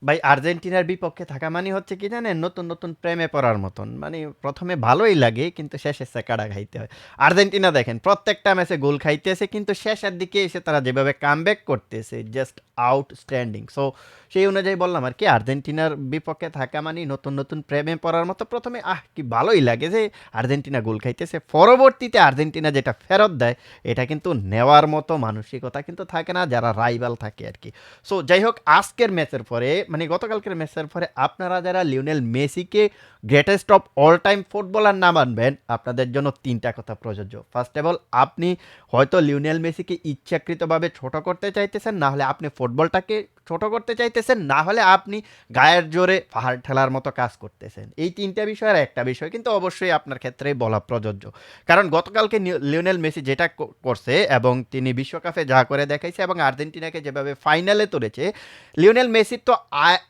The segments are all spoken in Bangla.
ভাই আর্জেন্টিনার বিপক্ষে থাকা মানে হচ্ছে কি জানেন, নতুন নতুন প্রেমে পড়ার মতন। মানে প্রথমে ভালোই লাগে কিন্তু শেষে সেকাড়া খাইতে হয়। আর্জেন্টিনা দেখেন প্রত্যেকটা ম্যাচে গোল খাইতেছে কিন্তু শেষের দিকে এসে তারা যেভাবে কামব্যাক করতেছে জাস্ট আউটস্ট্যান্ডিং। সো সেই অনুযায়ী বললাম আর কি, আর্জেন্টিনার বিপক্ষে থাকা মানে নতুন নতুন প্রেমে পড়ার মতো। প্রথমে কি ভালোই লাগে যে আর্জেন্টিনা গোল খাইতেছে, পরবর্তীতে আর্জেন্টিনা যেটা ফেরত দেয় এটা কিন্তু নেওয়ার মতো মানসিকতা কিন্তু থাকে না যারা রাইভাল থাকে আর কি। সো যাই হোক, আজকের ম্যাচের পরে মানে গতকালকের ম্যাচের পরে আপনারা যারা লিওনেল মেসিকে greatest of all time footballer না মানবেন, আপনাদের জন্য তিনটা কথা প্রযোজ্য। ফার্স্ট অফ অল, আপনি হয়তো লিওনেল মেসিকে ইচ্ছাকৃতভাবে ছোট করতে চাইতেছেন, না হলে আপনি ফুটবলটাকে ছোট করতে চাইতেছেন, না হলে আপনি গায়ের জোরে পাহাড় ঠেলার মতো কাজ করতেছেন। এই তিনটা বিষয়ের একটা বিষয় কিন্তু অবশ্যই আপনার ক্ষেত্রেই বলা প্রযোজ্য। কারণ গতকালকে লিওনেল মেসি যেটা করছে এবং তিনি বিশ্বকাপে যা করে দেখাইছে এবং আর্জেন্টিনাকে যেভাবে ফাইনালে তুলেছে, লিওনেল মেসি তো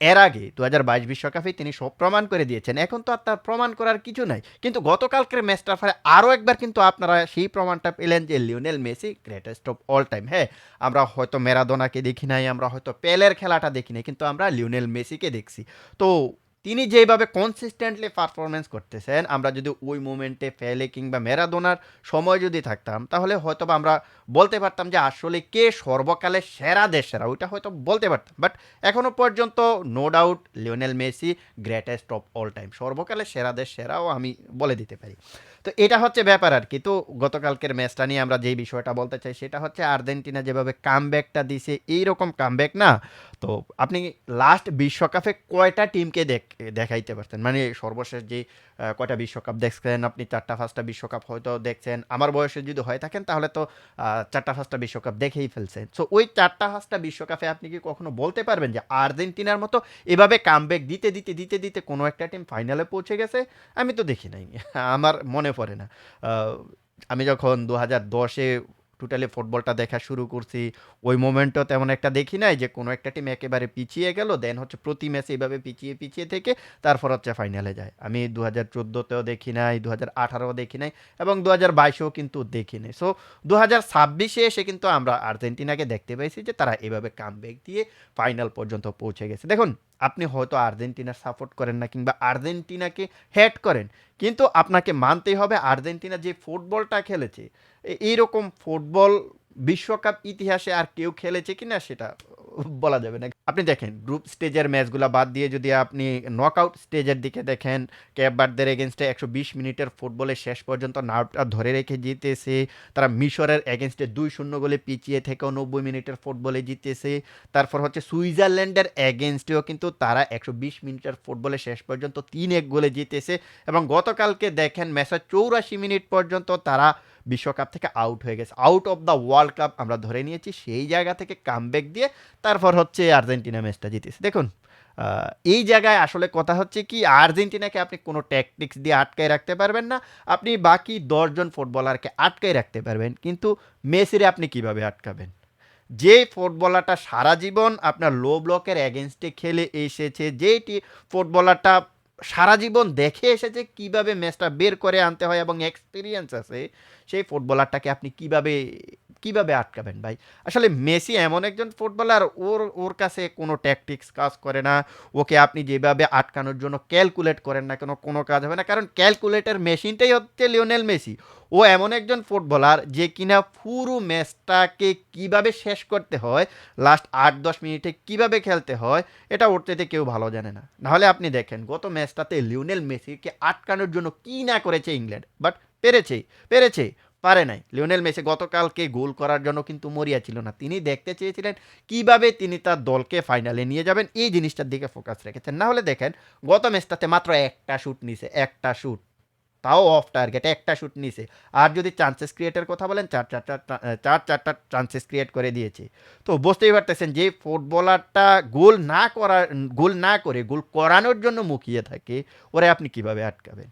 এর আগে 2022 বিশ্বকাপে তিনি সব প্রমাণ করে দিয়েছেন। এখন তো আর তার প্রমাণ করার কিছু নাই। কিন্তু গতকালকের ম্যাচটার পরে আরও একবার কিন্তু আপনারা সেই প্রমাণটা পেলেন যে Lionel Messi greatest of all time. হ্যাঁ, আমরা হয়তো ম্যারাডোনাকে দেখি নাই, আমরা হয়তো পেলের খেলাটা দেখি নাই, কিন্তু আমরা লিওনেল মেসিকে দেখছি। তো তিনি যেভাবে কনসিস্টেন্টলি পারফরমেন্স করতেছেন, আমরা যদি ওই মোমেন্টে ফেলে কিংবা ম্যারাডোনার সময় যদি থাকতাম, তাহলে হয়তো বা আমরা বলতে পারতাম যে আসলে কে সর্বকালের সেরা দেশেরা, ওইটা হয়তো বলতে পারতাম। বাট এখনো পর্যন্ত no doubt Lionel Messi greatest of all time, সর্বকালের সেরা দেশ সেরাও আমি বলে দিতে পারি। তো এটা হচ্ছে ব্যাপার আর কি। তো গতকালকের ম্যাচটা নিয়ে আমরা যেই বিষয়টা বলতে চাই সেটা হচ্ছে আর্জেন্টিনা যেভাবে কামব্যাকটা দিছে, এইরকম কামব্যাক না তো আপনি লাস্ট বিশ্বকাপে কয়টা টিমকে দেখাইতে পারতেন। মানে সর্বশেষ যে কয়টা বিশ্বকাপ দেখছেন আপনি, 4টা 5টা বিশ্বকাপ হয়তো দেখছেন। আমার বয়সে যদি হয়ে থাকেন তাহলে তো 4টা 5টা বিশ্বকাপ দেখেই ফেলছেন। সো ওই 4টা 5টা বিশ্বকাপে আপনি কি কখনো বলতে পারবেন যে আর্জেন্টিনার মতো এভাবে কামব্যাক দিতে দিতে দিতে দিতে কোনো একটা টিম ফাইনালে পৌঁছে গেছে? আমি তো দেখি নাই, আমার মনে পড়ে না। আহ, আমি যখন 2010-এ টোটালি ফুটবলটা দেখা শুরু করছি, ওই মোমেন্টও তেমন একটা দেখি নাই যে কোনো একটা টিম একেবারে পিছিয়ে গেল, দেন হচ্ছে প্রতি ম্যাচে এইভাবে পিছিয়ে পিছিয়ে থেকে তারপর হচ্ছে ফাইনালে যায়। আমি 2014-তেও দেখি নাই, 2018-ও দেখি নাই এবং 2022-এও কিন্তু দেখি নাই। সো 2026-এ এসে কিন্তু আমরা আর্জেন্টিনাকে দেখতে পাইছি যে তারা এভাবে কামব্যাক দিয়ে ফাইনাল পর্যন্ত পৌঁছে গেছে। দেখুন, আপনি হয়তো আর্জেন্টিনার সাপোর্ট করেন না কিংবা আর্জেন্টিনাকে হেট করেন, কিন্তু আপনাকে মানতেই হবে আর্জেন্টিনা যে ফুটবলটা খেলেছে, এইরকম ফুটবল বিশ্বকাপ ইতিহাসে আর কেউ খেলেছে কিনা সেটা বলা যাবে না। আপনি দেখেন গ্রুপ স্টেজের ম্যাচগুলো বাদ দিয়ে যদি আপনি নকআউট স্টেজের দিকে দেখেন, ক্যাপ বার্দের এগেনস্টে 120 মিনিটের ফুটবলে শেষ পর্যন্ত নার্ভটা ধরে রেখে জিতেছে। তারা মিশরের এগেনস্টে 2-0 গোলে পিছিয়ে থেকেও 90 মিনিটের ফুটবলে জিতেছে। তারপর হচ্ছে সুইজারল্যান্ডের এগেনস্টেও কিন্তু তারা 120 মিনিটের ফুটবলে শেষ পর্যন্ত 3-1 গোলে জিতেছে। এবং গতকালকে দেখেন ম্যাচের 84 মিনিট পর্যন্ত তারা বিশ্বকাপ থেকে আউট হয়ে গেছে, out of the world cup আমরা ধরে নিয়েছি। সেই জায়গা থেকে কামব্যাক দিয়ে তারপর হচ্ছে আর্জেন্টিনা ম্যাচটা জিতেছে। দেখুন, এই জায়গায় আসলে কথা হচ্ছে কি, আর্জেন্টিনাকে আপনি কোনো ট্যাকটিক্স দিয়ে আটকায় রাখতে পারবেন না। আপনি বাকি 10জন ফুটবলারকে আটকায় রাখতে পারবেন, কিন্তু মেসিরে আপনি কিভাবে আটকাবেন? যে ফুটবলারটা সারা জীবন আপনার লো ব্লকের এগেনস্টে খেলে এসেছে, যেটি ফুটবলারটা সারা জীবন দেখে এসেছে কিভাবে ম্যাচটা বের করে আনতে হয় এবং এক্সপিরিয়েন্স আছে, সেই ফুটবলারটাকে আপনি কিভাবে কিভাবে আটকাবেন ভাই? আসলে মেসি এমন একজন ফুটবলার, ওর ওর কাছে কোনো ট্যাকটিক্স কাজ করে না। ওকে আপনি যেভাবে আটকানোর জন্য ক্যালকুলেট করেন না কেন, কোনো কাজ হবে না, কারণ ক্যালকুলেটর মেশিনটাই হচ্ছে লিওনেল মেসি। ও এমন একজন ফুটবলার যে কিনা পুরো ম্যাচটাকে কিভাবে শেষ করতে হয়, লাস্ট 8-10 মিনিটে কিভাবে খেলতে হয়, এটা ওর চাইতে কেউ ভালো জানে না। নাহলে আপনি দেখেন গত ম্যাচটাতে লিওনেল মেসিকে আটকানোর জন্য কি না করেছে ইংল্যান্ড, বাট পেরেছেই, পেরেছে, পারে নাই। লিওনেল মেসি গতকালকে গোল করার জন্য কিন্তু মরিয়া ছিল না, তিনি দেখতে চেয়েছিলেন কিভাবে তিনি তার দলকে ফাইনালে নিয়ে যাবেন, এই জিনিসটার দিকে ফোকাস রেখেছেন। না হলে দেখেন গত ম্যাচটাতে মাত্র একটা শ্যুট নিছে, একটা শ্যুট, তাও অফ টার্গেট একটা শ্যুট নিছে। আর যদি চান্সেস ক্রিয়েটের কথা বলেন, চারটা চান্সেস ক্রিয়েট করে দিয়েছে। তো বুঝতেই পারতেছেন যে ফুটবলারটা গোল না করে গোল করানোর জন্য মুখিয়ে থাকে, ওরে আপনি কিভাবে আটকাবেন,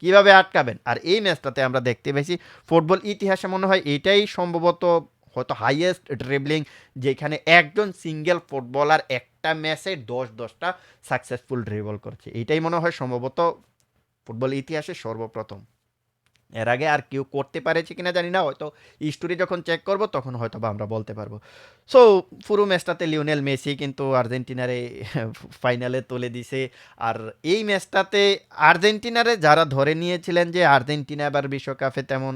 কিভাবে আটকাবেন? আর এই ম্যাচটাতে আমরা দেখতে পেয়েছি ফুটবল ইতিহাসে মনে হয় এটাই সম্ভবত হয়তো হাইয়েস্ট ড্রিবলিং, যেখানে একজন সিঙ্গেল ফুটবলার একটা ম্যাচে 10-10টা সাকসেসফুল ড্রিবল করছে। এইটাই মনে হয় সম্ভবত ফুটবল ইতিহাসে সর্বপ্রথম। এর আগে আর কেউ করতে পারেছে কিনা জানি না, হয়তো হিস্টোরি যখন চেক করব তখন হয়তো বা আমরা বলতে পারবো। সো পুরো ম্যাচটাতে লিওনেল মেসি কিন্তু আর্জেন্টিনারে ফাইনালে তুলে দিছে। আর এই ম্যাচটাতে আর্জেন্টিনারে যারা ধরে নিয়েছিলেন যে আর্জেন্টিনা এবার বিশ্বকাপে তেমন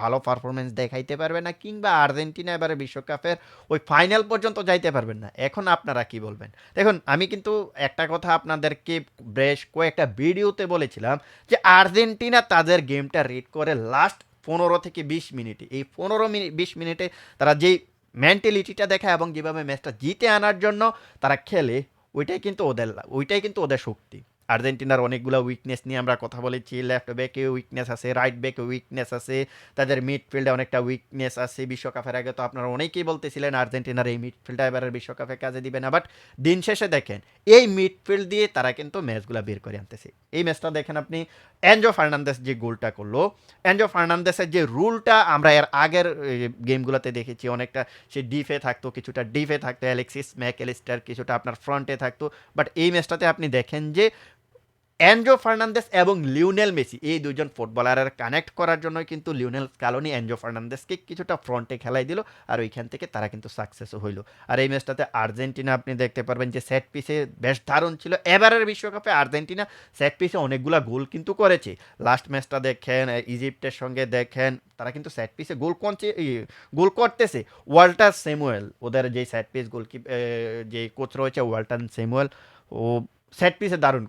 ভালো পারফরমেন্স দেখাইতে পারবে না, কিংবা আর্জেন্টিনা এবারে বিশ্বকাপের ওই ফাইনাল পর্যন্ত যাইতে পারবেন না, এখন আপনারা কি বলবেন? দেখুন, আমি কিন্তু একটা কথা আপনাদেরকে বেশ কয়েকটা ভিডিওতে বলেছিলাম যে আর্জেন্টিনা তাদের গেমটা রিড করে লাস্ট 15 থেকে 20 মিনিটে। এই 15-20 মিনিটে তারা যেই মেন্টালিটিটা দেখায় এবং যেভাবে ম্যাচটা জিতে আনার জন্য তারা খেলে, ওইটাই কিন্তু ওদের শক্তি। আর্জেন্টিনার অনেকগুলো উইকনেস নিয়ে আমরা কথা বলেছি। লেফট ব্যাকে উইকনেস আছে, রাইট ব্যাকে উইকনেস আছে, তাদের মিডফিল্ডে অনেকটা উইকনেস আছে। বিশ্বকাপের আগে তো আপনারা অনেকেই বলতেছিলেন আর্জেন্টিনার এই মিডফিল্ডটা এবারের বিশ্বকাপে কাজে দিবে না, বাট দিন শেষে দেখেন এই মিডফিল্ড দিয়ে তারা কিন্তু ম্যাচগুলো বের করে আনতেছে। এই ম্যাচটা দেখেন আপনি, এনজো ফার্নান্দেস যে গোলটা করলো, এনজো ফার্নান্দেসের যে রুলটা আমরা এর আগের গেমগুলোতে দেখেছি, অনেকটা সে ডিফে থাকতো, কিছুটা ডিফে থাকতো, অ্যালেক্সিস ম্যাকঅ্যালিস্টার কিছুটা আপনার ফ্রন্টে থাকতো, বাট এই ম্যাচটাতে আপনি দেখেন যে এনজো ফার্নান্দেস এবং লিওনেল মেসি এই দুজন ফুটবলারের কানেক্ট করার জন্য কিন্তু লিওনেল স্কালোনি এনজো ফার্নান্দেসকে কিছুটা ফ্রন্টে খেলাই দিল, আর ওইখান থেকে তারা কিন্তু সাকসেসও হইল। আর এই ম্যাচটাতে আর্জেন্টিনা আপনি দেখতে পারবেন যে সেট পিসে বেশ দারুণ ছিল। এবারের বিশ্বকাপে আর্জেন্টিনা সেট পিসে অনেকগুলা গোল কিন্তু করেছে। লাস্ট ম্যাচটা দেখেন ইজিপ্টের সঙ্গে, দেখেন তারা কিন্তু সেট পিসে গোল করতেছে। ওয়াল্টার স্যামুয়েল, ওদের যে সেট পিস গোলকিপ যে কোচ রয়েছে ওয়াল্টার স্যামুয়েল, ও সেট পিসে দারুণ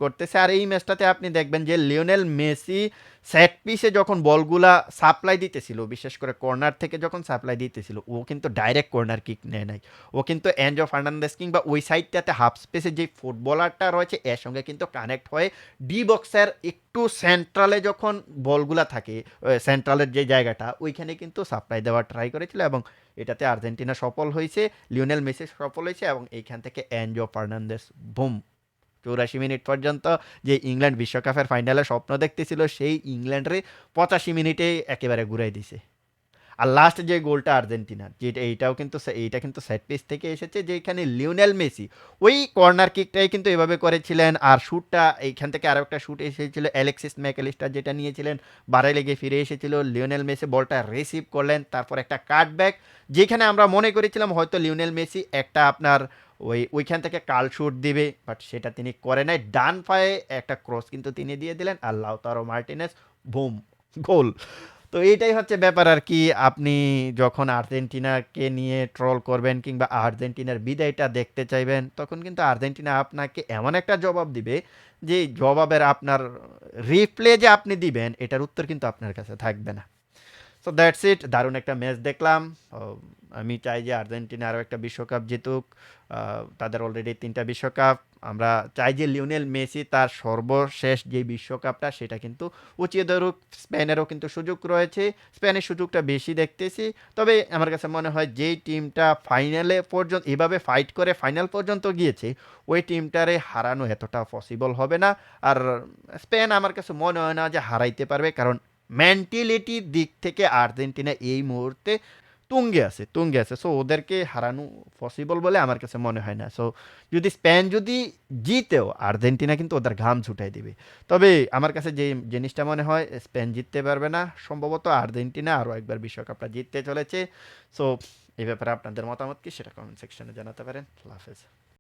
করতেছে। আর এই ম্যাচটাতে আপনি দেখবেন যে লিওনেল মেসি সেট পিসে যখন বলগুলা সাপ্লাই দিতেছিল, বিশেষ করে কর্নার থেকে যখন সাপ্লাই দিতেছিল, ও কিন্তু ডাইরেক্ট কর্নার কিক নেয় নাই। ও কিন্তু এনজো ফার্নান্দেস কিংবা ওই সাইডটাতে হাফ স্পেসে যে ফুটবলারটা রয়েছে এর সঙ্গে কিন্তু কানেক্ট হয়ে ডি বক্সের একটু সেন্ট্রালে যখন বলগুলা থাকে, সেন্ট্রালের যে জায়গাটা ওইখানে কিন্তু সাপ্লাই দেওয়ার ট্রাই করেছিল, এবং এটাতে আর্জেন্টিনা সফল হয়েছে, লিওনেল মেসি সফল হয়েছে, এবং এইখান থেকে এনজো ফার্নান্দেস বুম 84 মিনিট পর্যন্ত যে ইংল্যান্ড বিশ্বকাপের ফাইনালে স্বপ্ন দেখতেছিল, সেই ইংল্যান্ডে 85 মিনিটে একেবারে ঘুরাই দিছে। আর লাস্ট যে গোলটা আর্জেন্টিনার, যেটা এইটা কিন্তু সেট পিস থেকে এসেছে, যেখানে লিওনেল মেসি ওই কর্নার কিকটাই কিন্তু এভাবে করেছিলেন। আর শ্যুটটা এইখান থেকে আরও একটা শ্যুট এসেছিল, অ্যালেক্সিস ম্যাকঅ্যালিস্টার যেটা নিয়েছিলেন, বারে লেগে ফিরে এসেছিল, লিওনেল মেসি বলটা রিসিভ করলেন, তারপর একটা কাটব্যাক, যেখানে আমরা মনে করেছিলাম হয়তো লিওনেল মেসি একটা আপনার ওইখান থেকে কাল শুট দিবে, বাট সেটা তিনি করে নাই। ডান পায়ে একটা ক্রস কিন্তু তিনি দিয়ে দিলেন, আর লাউতারো মার্টিনেজ বুম গোল। তো এইটাই হচ্ছে ব্যাপার আর কি। আপনি যখন আর্জেন্টিনাকে নিয়ে ট্রল করবেন কিংবা আর্জেন্টিনার বিদায়টা দেখতে চাইবেন, তখন কিন্তু আর্জেন্টিনা আপনাকে এমন একটা জবাব দিবে যে জবাবের আপনার রিপ্লে যে আপনি দিবেন এটার উত্তর কিন্তু আপনার কাছে থাকবে না। সো দ্যাটস ইট, দারুণ একটা ম্যাচ দেখলাম। আমি চাই যে আর্জেন্টিনা আরও একটা বিশ্বকাপ জিতুক। তাদের অলরেডি 3টা বিশ্বকাপ। আমরা চাই যে লিওনেল মেসি তার সর্বশেষ যে বিশ্বকাপটা সেটা কিন্তু উঁচিয়ে ধরুক। স্পেনেরও কিন্তু সুযোগ রয়েছে, স্পেনের সুযোগটা বেশি দেখতেছি। তবে আমার কাছে মনে হয় যেই টিমটা ফাইনালে পর্যন্ত এভাবে ফাইট করে ফাইনাল পর্যন্ত গিয়েছে, ওই টিমটারে হারানো এতটা পসিবল হবে না। আর স্পেন আমার কাছে মনে হয় না যে হারাইতে পারবে, কারণ মেন্টালিটির দিক থেকে আর্জেন্টিনা এই মুহূর্তে তুঙ্গে আছে। সো ওদেরকে হারানো পসিবল বলে আমার কাছে মনে হয় না। সো স্পেন যদি জিতেও, আর্জেন্টিনা কিন্তু ওদের ঘাম ছুটাই দিবে। তবে আমার কাছে যে জিনিসটা মনে হয়, স্পেন জিততে পারবে না, সম্ভবত আর্জেন্টিনা আরও একবার বিশ্বকাপটা জিততে চলেছে। সো এই ব্যাপারে আপনাদের মতামত কি সেটা কমেন্ট সেকশনে জানাতে পারেন। আল্লাহ হাফেজ।